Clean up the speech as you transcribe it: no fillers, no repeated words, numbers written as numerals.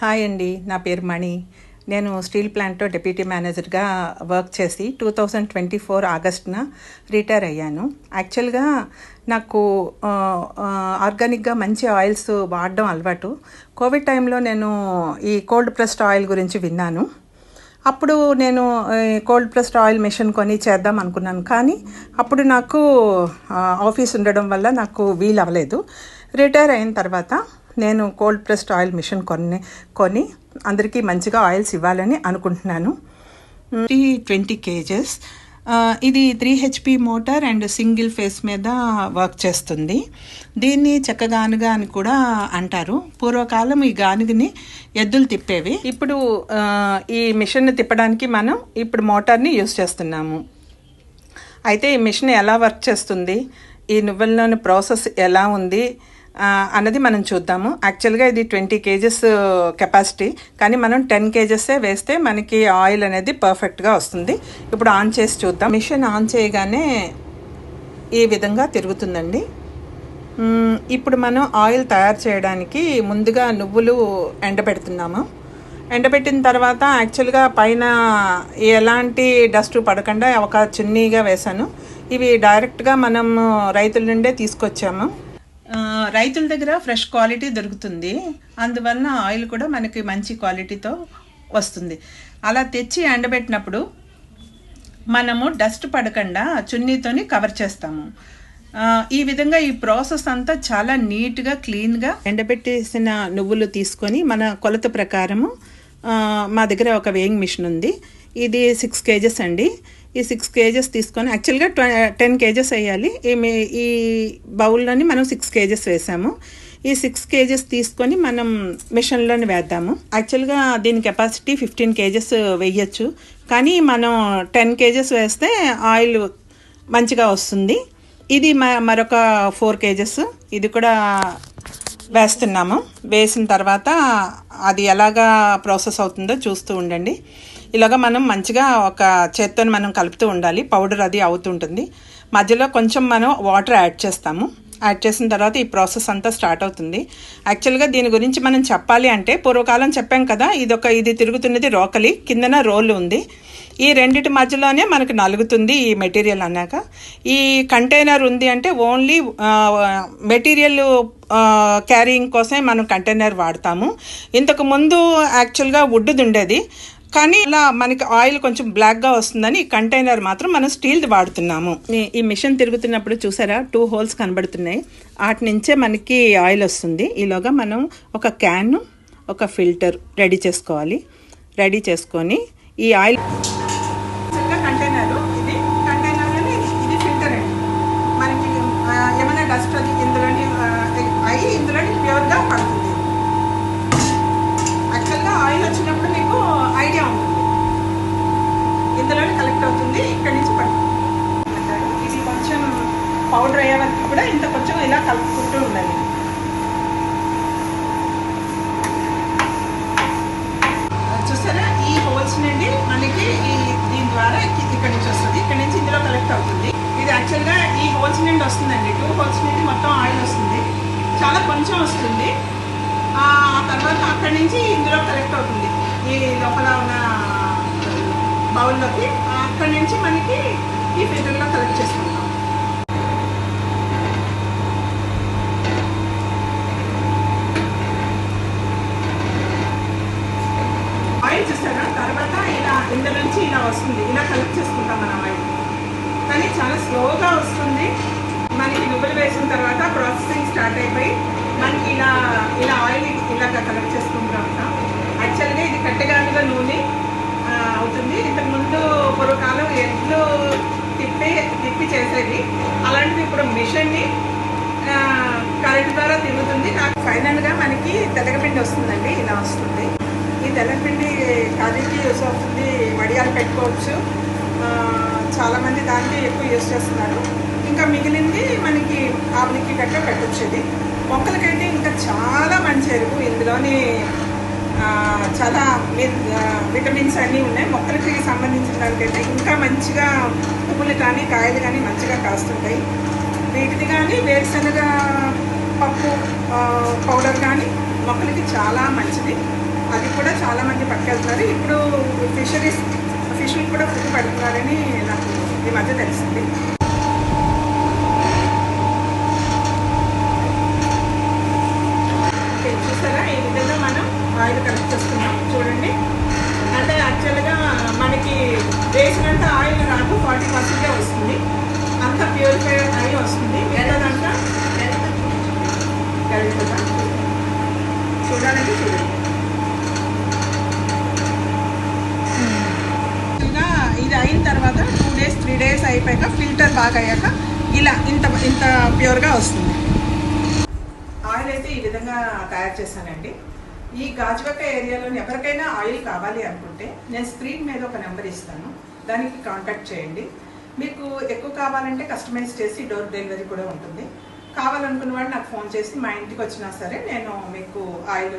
Hi అండి, నా పేరు మణి. నేను స్టీల్ ప్లాంట్లో డిప్యూటీ మేనేజర్గా వర్క్ చేసి 2024 ఆగస్టున రిటైర్ అయ్యాను. యాక్చువల్గా నాకు ఆర్గానిక్గా మంచి ఆయిల్స్ వాడడం అలవాటు. కోవిడ్ టైంలో నేను ఈ కోల్డ్ ప్రెస్డ్ ఆయిల్ గురించి విన్నాను. అప్పుడు నేను కోల్డ్ ప్రెస్డ్ ఆయిల్ మిషన్ కొని చేద్దాం అనుకున్నాను. కానీ అప్పుడు నాకు ఆఫీస్ ఉండడం వల్ల నాకు వీలు అవ్వలేదు. రిటైర్ అయిన తర్వాత నేను కోల్డ్ ప్రెస్డ్ ఆయిల్ మిషన్ కొని అందరికీ మంచిగా ఆయిల్స్ ఇవ్వాలని అనుకుంటున్నాను. 320 kgs. ఇది 3 HP motor and single phase మీద వర్క్ చేస్తుంది. దీన్ని చెక్క గానుగ అని కూడా అంటారు. పూర్వకాలం ఈ గానుగని ఎద్దులు తిప్పేవి. ఇప్పుడు ఈ మిషన్ని తిప్పడానికి మనం ఇప్పుడు మోటార్ని యూజ్ చేస్తున్నాము. అయితే ఈ మిషన్ ఎలా వర్క్ చేస్తుంది, ఈ నువ్వుల నూనె ప్రాసెస్ ఎలా ఉంది అన్నది మనం చూద్దాము. యాక్చువల్గా ఇది 20 kgs కెపాసిటీ, కానీ మనం 10 kgs వేస్తే మనకి ఆయిల్ అనేది పర్ఫెక్ట్గా వస్తుంది. ఇప్పుడు ఆన్ చేసి చూద్దాం. మిషన్ ఆన్ చేయగానే ఈ విధంగా తిరుగుతుందండి. ఇప్పుడు మనం ఆయిల్ తయారు చేయడానికి ముందుగా నువ్వులు ఎండబెడుతున్నాము. ఎండబెట్టిన తర్వాత యాక్చువల్గా పైన ఎలాంటి డస్ట్ పడకుండా ఒక చున్నీగా వేసాను. ఇవి డైరెక్ట్గా మనం రైతుల నుండే తీసుకొచ్చాము. రైతుల దగ్గర ఫ్రెష్ క్వాలిటీ దొరుకుతుంది, అందువలన ఆయిల్ కూడా మనకి మంచి క్వాలిటీతో వస్తుంది. అలా తెచ్చి ఎండబెట్టినప్పుడు మనము డస్ట్ పడకుండా చున్నీతోని కవర్ చేస్తాము. ఈ విధంగా ఈ ప్రాసెస్ అంతా చాలా నీట్గా క్లీన్గా ఎండబెట్టేసిన నువ్వులు తీసుకొని మన కొలత ప్రకారము మా దగ్గర ఒక వేయింగ్ మిషన్ ఉంది. ఇది 6 kgs అండి. ఈ 6 kgs తీసుకొని యాక్చువల్గా 10 kgs వేయాలి. ఈ బౌల్లోని మనం 6 kgs వేసాము. ఈ 6 kgs తీసుకొని మనం మిషన్లోని వేద్దాము. యాక్చువల్గా దీని కెపాసిటీ 15 kgs వేయచ్చు, కానీ మనం 10 kgs వేస్తే ఆయిల్ మంచిగా వస్తుంది. ఇది మరొక 4 kgs ఇది కూడా వేస్తున్నాము. వేసిన తర్వాత అది ఎలాగా ప్రాసెస్ అవుతుందో చూస్తూ ఉండండి. ఇలాగా మనం మంచిగా ఒక చేత్తో మనం కలుపుతూ ఉండాలి. పౌడర్ అది అవుతుంటుంది. మధ్యలో కొంచెం మనం వాటర్ యాడ్ చేస్తాము. యాడ్ చేసిన తర్వాత ఈ ప్రాసెస్ అంతా స్టార్ట్ అవుతుంది. యాక్చువల్గా దీని గురించి మనం చెప్పాలి అంటే పూర్వకాలం చెప్పాం కదా, ఇది తిరుగుతున్నది రోకలి, కిందన రోల్ ఉంది. ఈ రెండిటి మధ్యలోనే మనకు నలుగుతుంది ఈ మెటీరియల్ అన్నాక. ఈ కంటైనర్ ఉంది అంటే ఓన్లీ మెటీరియల్ క్యారీయింగ్ కోసమే మనం కంటైనర్ వాడతాము. ఇంతకు ముందు యాక్చువల్గా వుడ్ది ఉండేది, కానీ ఇలా మనకి ఆయిల్ కొంచెం బ్లాక్గా వస్తుందని ఈ కంటైనర్ మాత్రం మనం స్టీల్ది వాడుతున్నాము. ఈ మిషన్ తిరుగుతున్నప్పుడు చూసారా 2 హోల్స్ కనబడుతున్నాయి, వాటి నుంచే మనకి ఆయిల్ వస్తుంది. ఈలోగా మనం ఒక క్యాన్, ఒక ఫిల్టర్ రెడీ చేసుకోవాలి. రెడీ చేసుకొని ఈ ఆయిల్ కంటైనర్, ఇది ఫిల్టర్ అండి. మనకి ఏమైనా డస్ట్ అది ఇందులోని ప్యూర్గా పడుతుంది. యాక్చువల్గా ఆయిల్ వచ్చినప్పుడు మీకు ఐడియా ఉంటుంది, ఇందులోనే కలెక్ట్ అవుతుంది, ఇక్కడి నుంచి పడుతుంది. ఇది కొంచెం పౌడర్ అయ్యే వరకు కూడా ఇంత కొంచెం ఇలా కలుపుకుంటూ ఉండాలి. చూసారా, ఈ హోల్స్ నుండి మనకి దీని ద్వారా ఇక్కడి నుంచి వస్తుంది, ఇక్కడి నుంచి ఇందులో కలెక్ట్ అవుతుంది. ఇది యాక్చువల్గా ఈ హోల్స్ నుండి వస్తుందండి. 2 హోల్స్ నుండి మొత్తం ఆయిల్ వస్తుంది, చాలా కొంచెం వస్తుంది. ఆ తర్వాత అక్కడి నుంచి ఇందులో కలెక్ట్ అవుతుంది ఈ లోపల ఉన్న బౌల్లోకి. అక్కడి నుంచి మనకి ఈ ఫిల్టర్లో కలెక్ట్ చేసుకుంటాం. ఆయిల్ చూస్తారా, తర్వాత ఇలా ఇందులో నుంచి ఇలా వస్తుంది, ఇలా కలెక్ట్ చేసుకుంటాం మనం ఆయిల్. కానీ చాలా స్లోగా వస్తుంది. మనకి నువ్వులు వేసిన తర్వాత ప్రాసెసింగ్ స్టార్ట్ అయిపోయి మనకి ఇలా ఆయిల్ ఇలాగా కలెక్ట్ చేసుకుంటూ ఉంటాం. యాక్చువల్గా ఇది కట్టెగానుగా నూనె అవుతుంది. ఇంతకుముందు పూర్వకాలం ఎడ్లు తిప్పి చేసేది, అలాంటిది ఇప్పుడు మిషన్ని కరెంట్ ద్వారా తిరుగుతుంది. నాకు ఫైనల్గా మనకి తెల్లగపిండి వస్తుందండి, ఇలా వస్తుంది. ఈ తెల్లగపిండి కర్రీకి యూస్ అవుతుంది, వడియాలు పెట్టుకోవచ్చు. చాలామంది దానికి ఎక్కువ యూస్ చేస్తున్నారు. ఇంకా మిగిలింది మనకి ఆవులకి గట్రా పెట్టచ్చు. ఇది మొక్కలకైతే ఇంకా చాలా మంచి ఎరువు. ఇందులోని చాలా విటమిన్స్ అన్నీ ఉన్నాయి. మొక్కలకి సంబంధించిన దానికైతే ఇంకా మంచిగా పువ్వులు కానీ కాయలు కానీ మంచిగా కాస్తుంటాయి. వీటిది కానీ వేరుశనగ పప్పు పౌడర్ కానీ మొక్కలకి చాలా మంచిది. అది కూడా చాలామంది పట్టుకెళ్తున్నారు. ఇప్పుడు ఫిష్లు కూడా ఫుడ్ పడుతున్నారని నాకు ఈ మధ్య తెలిసింది. చూసారా, ఈ విధంగా మనం ఆయిల్ కలెక్ట్ చేసుకున్నాం చూడండి. అంటే యాక్చువల్గా మనకి వేసినంత ఆయిల్ రాదు, 40% వస్తుంది. అంత ప్యూరిఫై అయి వస్తుంది. మిగతాదంతా గరిటెగా చూడాలంటే చూడండి. ఇది అయిన తర్వాత 2 days 3 days అయిపోయాక ఫిల్టర్ బాగా అయ్యాక ఇలా ఇంత ప్యూర్గా వస్తుంది. ఆయిల్ అయితే ఈ విధంగా తయారు చేశానండి. ఈ గాజువాక ఏరియాలోని ఎవరికైనా ఆయిల్ కావాలి అనుకుంటే నేను స్క్రీన్ మీద ఒక నెంబర్ ఇస్తాను, దానికి కాంటాక్ట్ చేయండి. మీకు ఎక్కువ కావాలంటే కస్టమైజ్ చేసి డోర్ డెలివరీ కూడా ఉంటుంది. కావాలనుకున్న వాళ్ళు నాకు ఫోన్ చేసి మా ఇంటికి వచ్చినా సరే నేను మీకు ఆయిల్